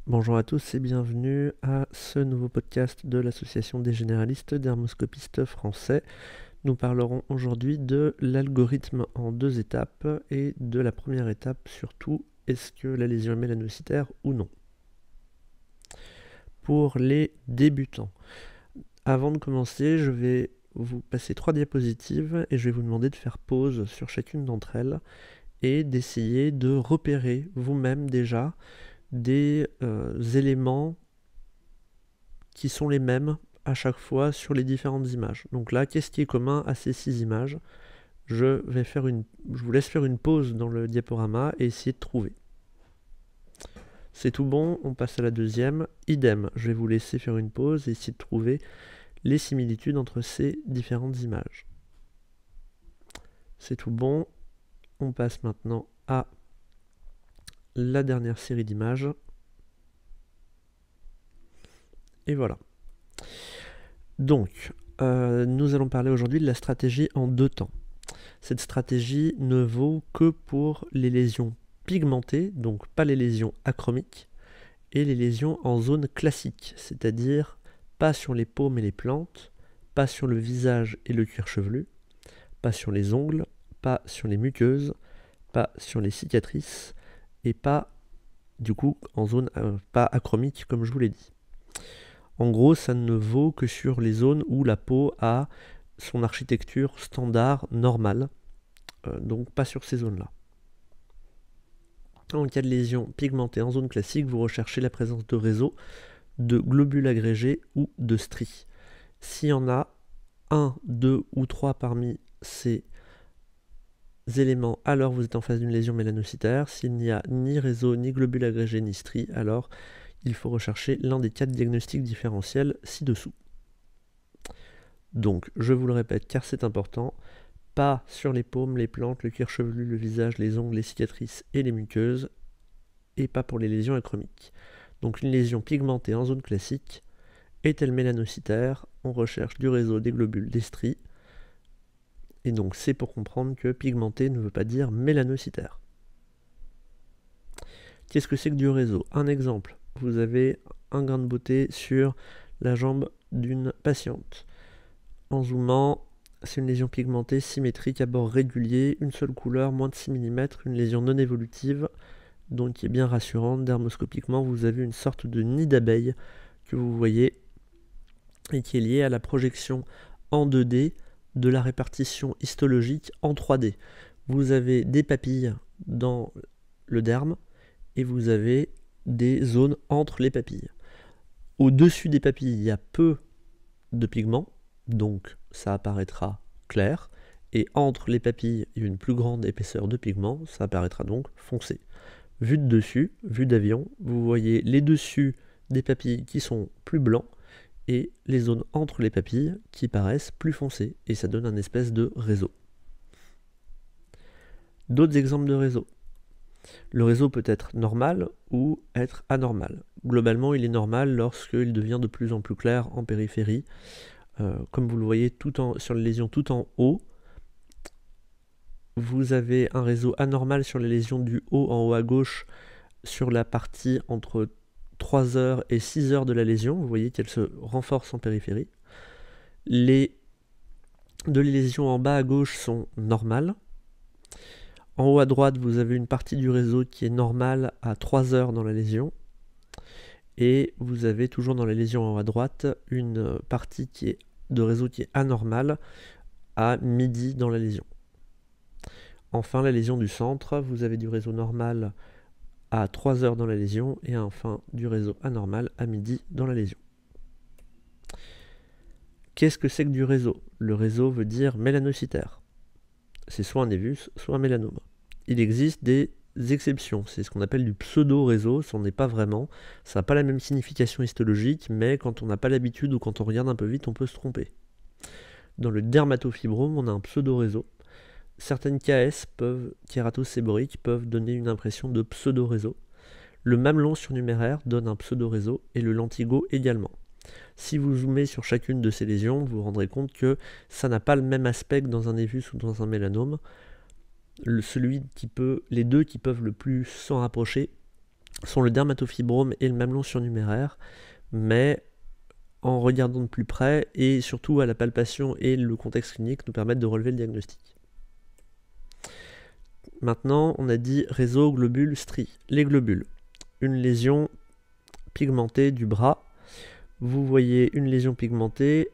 Bonjour à tous et bienvenue à ce nouveau podcast de l'Association des généralistes dermoscopistes français. Nous parlerons aujourd'hui de l'algorithme en deux étapes et de la première étape surtout, est-ce que la lésion est mélanocytaire ou non. Pour les débutants, avant de commencer, je vais vous passer 3 diapositives et je vais vous demander de faire pause sur chacune d'entre elles et d'essayer de repérer vous-même déjà des éléments qui sont les mêmes à chaque fois sur les différentes images. Donc là, qu'est-ce qui est commun à ces 6 images? Je vous laisse faire une pause dans le diaporama et essayer de trouver. C'est tout bon, on passe à la deuxième. Idem, je vais vous laisser faire une pause et essayer de trouver les similitudes entre ces différentes images. C'est tout bon, on passe maintenant à la dernière série d'images. Et voilà. Donc, nous allons parler aujourd'hui de la stratégie en deux temps. Cette stratégie ne vaut que pour les lésions pigmentées, donc pas les lésions achromiques, et les lésions en zone classique, c'est-à-dire pas sur les paumes et les plantes, pas sur le visage et le cuir chevelu, pas sur les ongles, pas sur les muqueuses, pas sur les cicatrices, et pas, du coup, en zone pas achromique, comme je vous l'ai dit. En gros, ça ne vaut que sur les zones où la peau a son architecture standard normale, donc pas sur ces zones-là. En cas de lésion pigmentée en zone classique, vous recherchez la présence de réseaux, de globules agrégés ou de stries. S'il y en a 1, 2 ou 3 parmi ces éléments, alors vous êtes en face d'une lésion mélanocytaire. S'il n'y a ni réseau, ni globules agrégés, ni stries, alors il faut rechercher l'un des 4 diagnostics différentiels ci-dessous. Donc, je vous le répète car c'est important, pas sur les paumes, les plantes, le cuir chevelu, le visage, les ongles, les cicatrices et les muqueuses, et pas pour les lésions achromiques. Donc une lésion pigmentée en zone classique, est-elle mélanocytaire? On recherche du réseau, des globules, des stries, et donc c'est pour comprendre que pigmenté ne veut pas dire mélanocytaire. Qu'est-ce que c'est que du réseau? Un exemple, vous avez un grain de beauté sur la jambe d'une patiente. En zoomant, c'est une lésion pigmentée, symétrique, à bord régulier, une seule couleur, moins de 6 mm, une lésion non évolutive, donc qui est bien rassurante. Dermoscopiquement, vous avez une sorte de nid d'abeille que vous voyez et qui est liée à la projection en 2D de la répartition histologique en 3D. Vous avez des papilles dans le derme et vous avez des zones entre les papilles. Au-dessus des papilles, il y a peu de pigments, donc ça apparaîtra clair, et entre les papilles, il y a une plus grande épaisseur de pigments, ça apparaîtra donc foncé. Vue de dessus, vue d'avion, vous voyez les dessus des papilles qui sont plus blancs et les zones entre les papilles qui paraissent plus foncées, et ça donne un espèce de réseau. D'autres exemples de réseau. Le réseau peut être normal ou être anormal. Globalement, il est normal lorsqu'il devient de plus en plus clair en périphérie. Comme vous le voyez sur les lésions tout en haut, vous avez un réseau anormal sur les lésions du haut en haut à gauche sur la partie entre 3 heures et 6 heures de la lésion. Vous voyez qu'elle se renforce en périphérie. Les deux lésions en bas à gauche sont normales. En haut à droite, vous avez une partie du réseau qui est normale à 3 heures dans la lésion. Et vous avez toujours dans la lésion en haut à droite une partie de réseau qui est anormale à midi dans la lésion. Enfin, la lésion du centre, vous avez du réseau normal à 3 heures dans la lésion et enfin du réseau anormal à midi dans la lésion. Qu'est-ce que c'est que du réseau? Le réseau veut dire mélanocytaire. C'est soit un névus, soit un mélanome. Il existe des exceptions, c'est ce qu'on appelle du pseudo-réseau, ça n'en est pas vraiment, ça n'a pas la même signification histologique, mais quand on n'a pas l'habitude ou quand on regarde un peu vite, on peut se tromper. Dans le dermatofibrome, on a un pseudo-réseau. Certaines KS kératoséboriques peuvent donner une impression de pseudo-réseau. Le mamelon surnuméraire donne un pseudo-réseau et le lentigo également. Si vous zoomez sur chacune de ces lésions, vous vous rendrez compte que ça n'a pas le même aspect que dans un névus ou dans un mélanome. Les deux qui peuvent le plus s'en rapprocher sont le dermatofibrome et le mamelon surnuméraire, mais en regardant de plus près, et surtout à la palpation et le contexte clinique, nous permettent de relever le diagnostic. Maintenant, on a dit réseau, globules, stries. Les globules, une lésion pigmentée du bras. Vous voyez une lésion pigmentée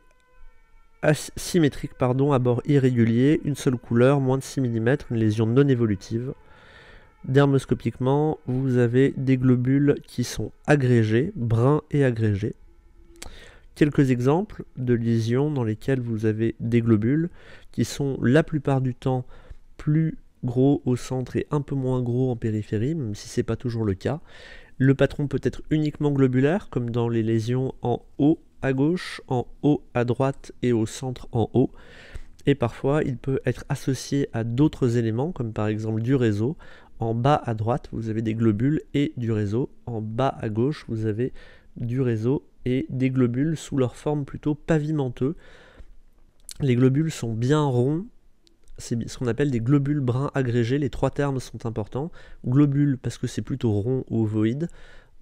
symétrique, à bord irrégulier, une seule couleur, moins de 6 mm, une lésion non évolutive. Dermoscopiquement, vous avez des globules qui sont agrégés, bruns et agrégés. Quelques exemples de lésions dans lesquelles vous avez des globules qui sont la plupart du temps plus gros au centre et un peu moins gros en périphérie, même si ce n'est pas toujours le cas. Le patron peut être uniquement globulaire, comme dans les lésions en haut à gauche, en haut à droite et au centre en haut. Et parfois, il peut être associé à d'autres éléments, comme par exemple du réseau. En bas à droite, vous avez des globules et du réseau. En bas à gauche, vous avez du réseau et des globules sous leur forme plutôt pavimenteux. Les globules sont bien ronds. C'est ce qu'on appelle des globules bruns agrégés. Les trois termes sont importants. Globule parce que c'est plutôt rond ou ovoïde.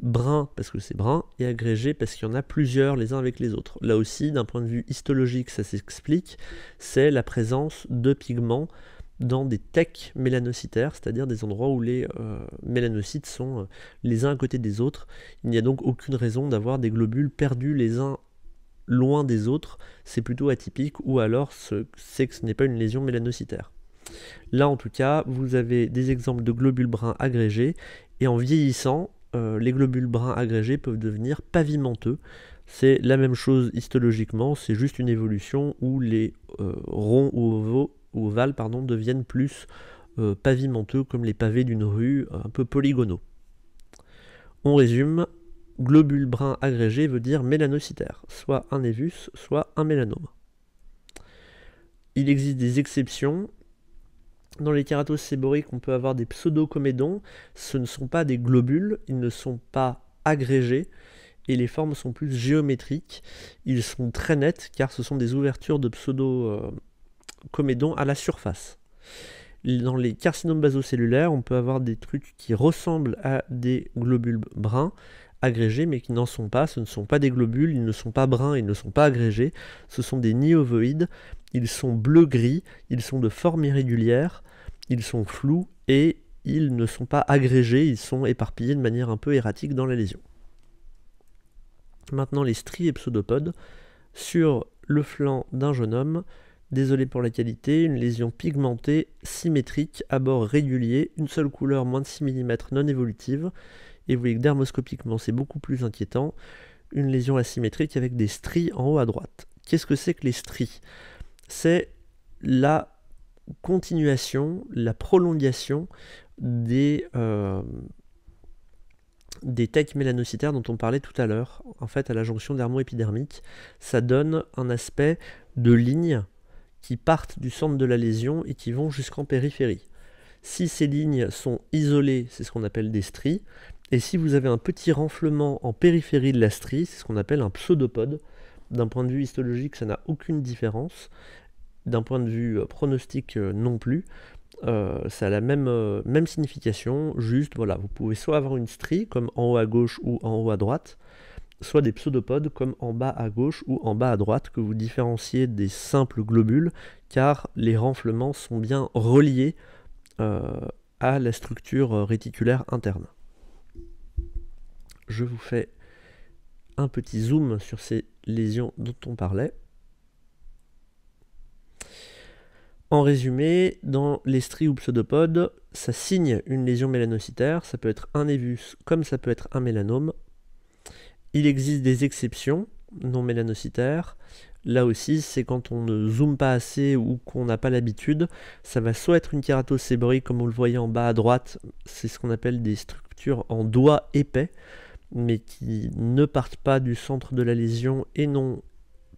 Brun parce que c'est brun, et agrégé parce qu'il y en a plusieurs les uns avec les autres. Là aussi, d'un point de vue histologique, ça s'explique, c'est la présence de pigments dans des tecs mélanocytaires, c'est-à-dire des endroits où les mélanocytes sont les uns à côté des autres. Il n'y a donc aucune raison d'avoir des globules perdus les uns loin des autres, c'est plutôt atypique, ou alors c'est que ce n'est pas une lésion mélanocytaire. Là en tout cas, vous avez des exemples de globules bruns agrégés, et en vieillissant, les globules bruns agrégés peuvent devenir pavimenteux. C'est la même chose histologiquement, c'est juste une évolution où les ronds ou ovales deviennent plus pavimenteux, comme les pavés d'une rue, un peu polygonaux. On résume, globule brun agrégé veut dire mélanocytaire, soit un névus, soit un mélanome. Il existe des exceptions. Dans les kératoses séboriques, on peut avoir des pseudocomédons. Ce ne sont pas des globules, ils ne sont pas agrégés, et les formes sont plus géométriques. Ils sont très nets, car ce sont des ouvertures de pseudocomédons à la surface. Dans les carcinomes basocellulaires, on peut avoir des trucs qui ressemblent à des globules bruns, agrégés, mais qui n'en sont pas. Ce ne sont pas des globules, ils ne sont pas bruns, ils ne sont pas agrégés. Ce sont des nids ovoïdes. Ils sont bleu-gris, ils sont de forme irrégulière, ils sont flous et ils ne sont pas agrégés, ils sont éparpillés de manière un peu erratique dans la lésion. Maintenant les stries et pseudopodes. Sur le flanc d'un jeune homme, désolé pour la qualité, une lésion pigmentée, symétrique, à bord régulier, une seule couleur, moins de 6 mm, non évolutive. Et vous voyez que dermoscopiquement c'est beaucoup plus inquiétant, une lésion asymétrique avec des stries en haut à droite. Qu'est-ce que c'est que les stries ? C'est la continuation, la prolongation des tecs mélanocytaires dont on parlait tout à l'heure, en fait à la jonction dermo-épidermique. Ça donne un aspect de lignes qui partent du centre de la lésion et qui vont jusqu'en périphérie. Si ces lignes sont isolées, c'est ce qu'on appelle des stries, et si vous avez un petit renflement en périphérie de la strie, c'est ce qu'on appelle un pseudopode. D'un point de vue histologique, ça n'a aucune différence. D'un point de vue pronostic, non plus. Ça a la même signification, juste, voilà, vous pouvez soit avoir une strie, comme en haut à gauche ou en haut à droite, soit des pseudopodes, comme en bas à gauche ou en bas à droite, que vous différenciez des simples globules, car les renflements sont bien reliés à la structure réticulaire interne. Je vous fais un petit zoom sur ces lésions dont on parlait. En résumé, dans les stries ou pseudopodes, ça signe une lésion mélanocytaire, ça peut être un névus comme ça peut être un mélanome. Il existe des exceptions non mélanocytaires. Là aussi, c'est quand on ne zoome pas assez ou qu'on n'a pas l'habitude. Ça va soit être une kératose séborique, comme vous le voyez en bas à droite, c'est ce qu'on appelle des structures en doigts épais, mais qui ne partent pas du centre de la lésion et n'ont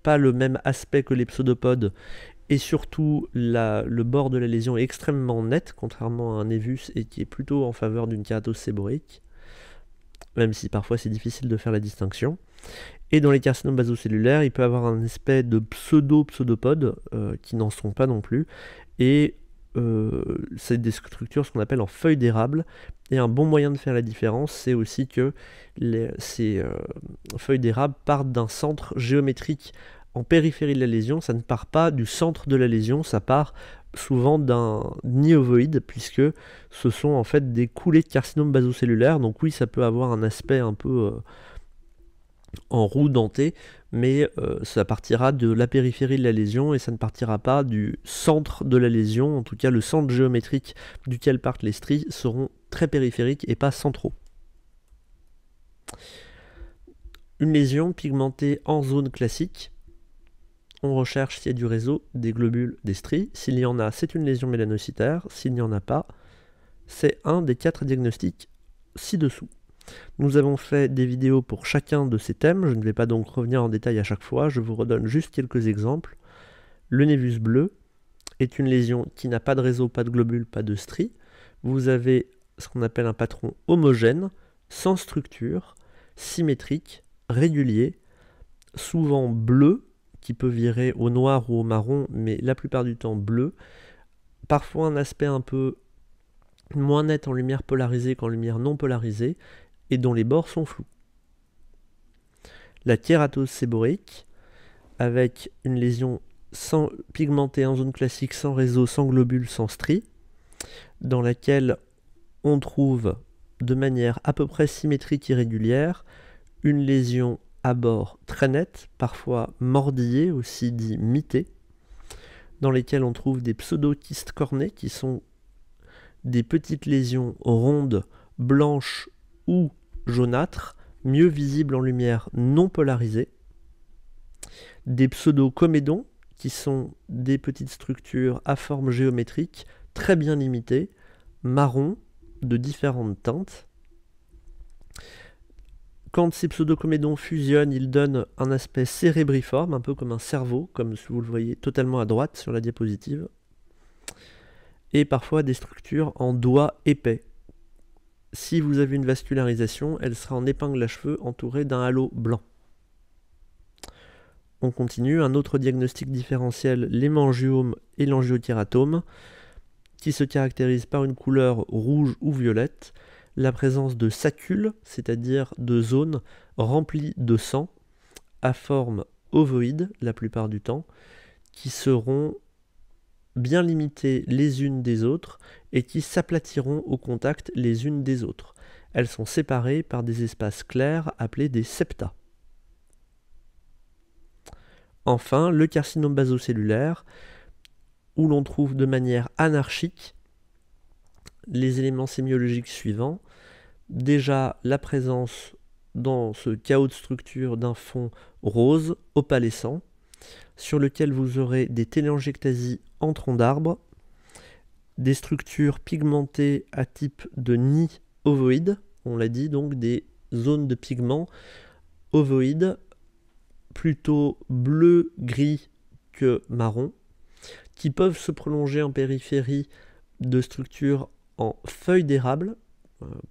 pas le même aspect que les pseudopodes. Et surtout, le bord de la lésion est extrêmement net, contrairement à un névus, et qui est plutôt en faveur d'une kératose séborique, même si parfois c'est difficile de faire la distinction. Et dans les carcinomes basocellulaires, il peut y avoir un aspect de pseudopodes qui n'en sont pas non plus. Et c'est des structures ce qu'on appelle en feuilles d'érable. Et un bon moyen de faire la différence, c'est aussi que ces feuilles d'érable partent d'un centre géométrique en périphérie de la lésion. Ça ne part pas du centre de la lésion, ça part souvent d'un nid ovoïde, puisque ce sont en fait des coulées de carcinome basocellulaire. Donc oui, ça peut avoir un aspect un peu en roue dentée, mais ça partira de la périphérie de la lésion et ça ne partira pas du centre de la lésion. En tout cas, le centre géométrique duquel partent les stries seront très périphériques et pas centraux. Une lésion pigmentée en zone classique. On recherche s'il y a du réseau, des globules, des stries. S'il y en a, c'est une lésion mélanocytaire. S'il n'y en a pas, c'est un des 4 diagnostics ci-dessous. Nous avons fait des vidéos pour chacun de ces thèmes, je ne vais pas donc revenir en détail à chaque fois, je vous redonne juste quelques exemples. Le névus bleu est une lésion qui n'a pas de réseau, pas de globules, pas de stries. Vous avez ce qu'on appelle un patron homogène, sans structure, symétrique, régulier, souvent bleu, qui peut virer au noir ou au marron, mais la plupart du temps bleu. Parfois un aspect un peu moins net en lumière polarisée qu'en lumière non polarisée, et dont les bords sont flous. La kératose séborrhéique, avec une lésion pigmentée en zone classique, sans réseau, sans globule, sans stries, dans laquelle on trouve de manière à peu près symétrique et régulière une lésion à bord très nette, parfois mordillée, aussi dit mitée, dans lesquelles on trouve des pseudo-kystes cornés, qui sont des petites lésions rondes, blanches ou jaunâtres, mieux visibles en lumière non polarisée. Des pseudocomédons, qui sont des petites structures à forme géométrique, très bien limitées, marron, de différentes teintes. Quand ces pseudocomédons fusionnent, ils donnent un aspect cérébriforme, un peu comme un cerveau, comme vous le voyez totalement à droite sur la diapositive. Et parfois des structures en doigts épais. Si vous avez une vascularisation, elle sera en épingle à cheveux entourée d'un halo blanc. On continue, un autre diagnostic différentiel, l'hémangiome et l'angiokératome, qui se caractérise par une couleur rouge ou violette, la présence de sacules, c'est-à-dire de zones remplies de sang, à forme ovoïde la plupart du temps, qui seront bien limitées les unes des autres et qui s'aplatiront au contact les unes des autres. Elles sont séparées par des espaces clairs appelés des septa. Enfin, le carcinome basocellulaire, où l'on trouve de manière anarchique les éléments sémiologiques suivants. Déjà, la présence dans ce chaos de structure d'un fond rose, opalescent, sur lequel vous aurez des téléangiectasies en tronc d'arbre, des structures pigmentées à type de nid ovoïde, on l'a dit, donc des zones de pigments ovoïdes, plutôt bleu-gris que marron, qui peuvent se prolonger en périphérie de structures en feuilles d'érable,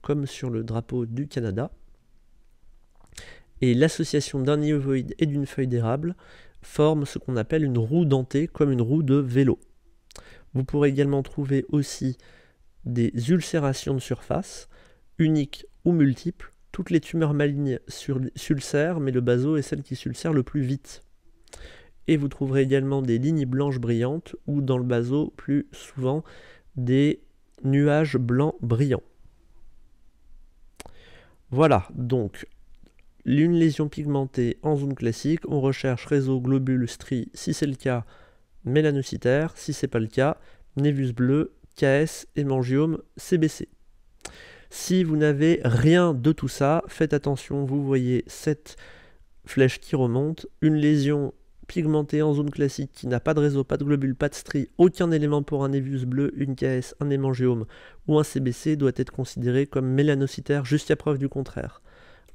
comme sur le drapeau du Canada. Et l'association d'un nid ovoïde et d'une feuille d'érable forme ce qu'on appelle une roue dentée, comme une roue de vélo. Vous pourrez également trouver aussi des ulcérations de surface, uniques ou multiples. Toutes les tumeurs malignes s'ulcèrent, mais le baso est celle qui s'ulcère le plus vite. Et vous trouverez également des lignes blanches brillantes, ou dans le baso, plus souvent, des nuages blancs brillants. Voilà, donc, une lésion pigmentée en zone classique, on recherche réseau, globule, strie, si c'est le cas, mélanocytaire, si c'est pas le cas, névus bleu, KS, hémangiome, CBC. Si vous n'avez rien de tout ça, faites attention, vous voyez cette flèche qui remonte, une lésion pigmentée en zone classique qui n'a pas de réseau, pas de globule, pas de strie, aucun élément pour un névus bleu, une KS, un hémangiome ou un CBC doit être considéré comme mélanocytaire jusqu'à preuve du contraire.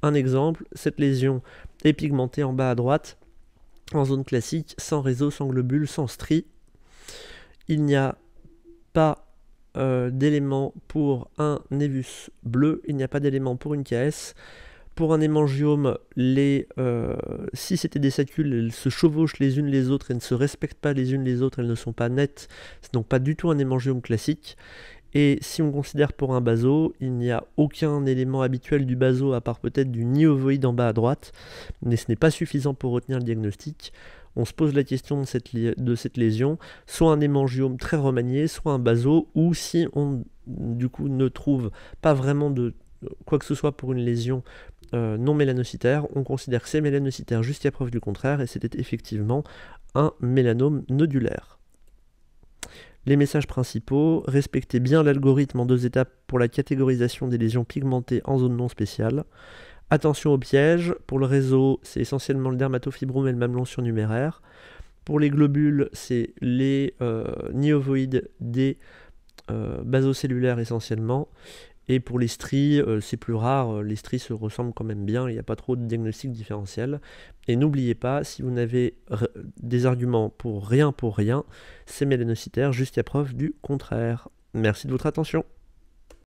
Un exemple, cette lésion est pigmentée en bas à droite, en zone classique, sans réseau, sans globule, sans strie. Il n'y a pas d'élément pour un névus bleu, il n'y a pas d'élément pour une KS. Pour un hémangiome, si c'était des sacules, elles se chevauchent les unes les autres et ne se respectent pas les unes les autres, elles ne sont pas nettes, c'est donc pas du tout un hémangiome classique. Et si on considère pour un baso, il n'y a aucun élément habituel du baso à part peut-être du nid ovoïde en bas à droite, mais ce n'est pas suffisant pour retenir le diagnostic. On se pose la question de cette lésion, soit un hémangiome très remanié, soit un baso, ou si on du coup ne trouve pas vraiment de quoi que ce soit pour une lésion non mélanocytaire, on considère que c'est mélanocytaire jusqu'à preuve du contraire, et c'était effectivement un mélanome nodulaire. Les messages principaux: respectez bien l'algorithme en 2 étapes pour la catégorisation des lésions pigmentées en zone non spéciale. Attention aux pièges. Pour le réseau, c'est essentiellement le dermatofibrome et le mamelon surnuméraire. Pour les globules, c'est les nids ovoïdes des basocellulaires essentiellement. Et pour les stries, c'est plus rare, les stries se ressemblent quand même bien, il n'y a pas trop de diagnostic différentiel. Et n'oubliez pas, si vous n'avez des arguments pour rien, c'est mélanocytaire jusqu'à preuve du contraire. Merci de votre attention.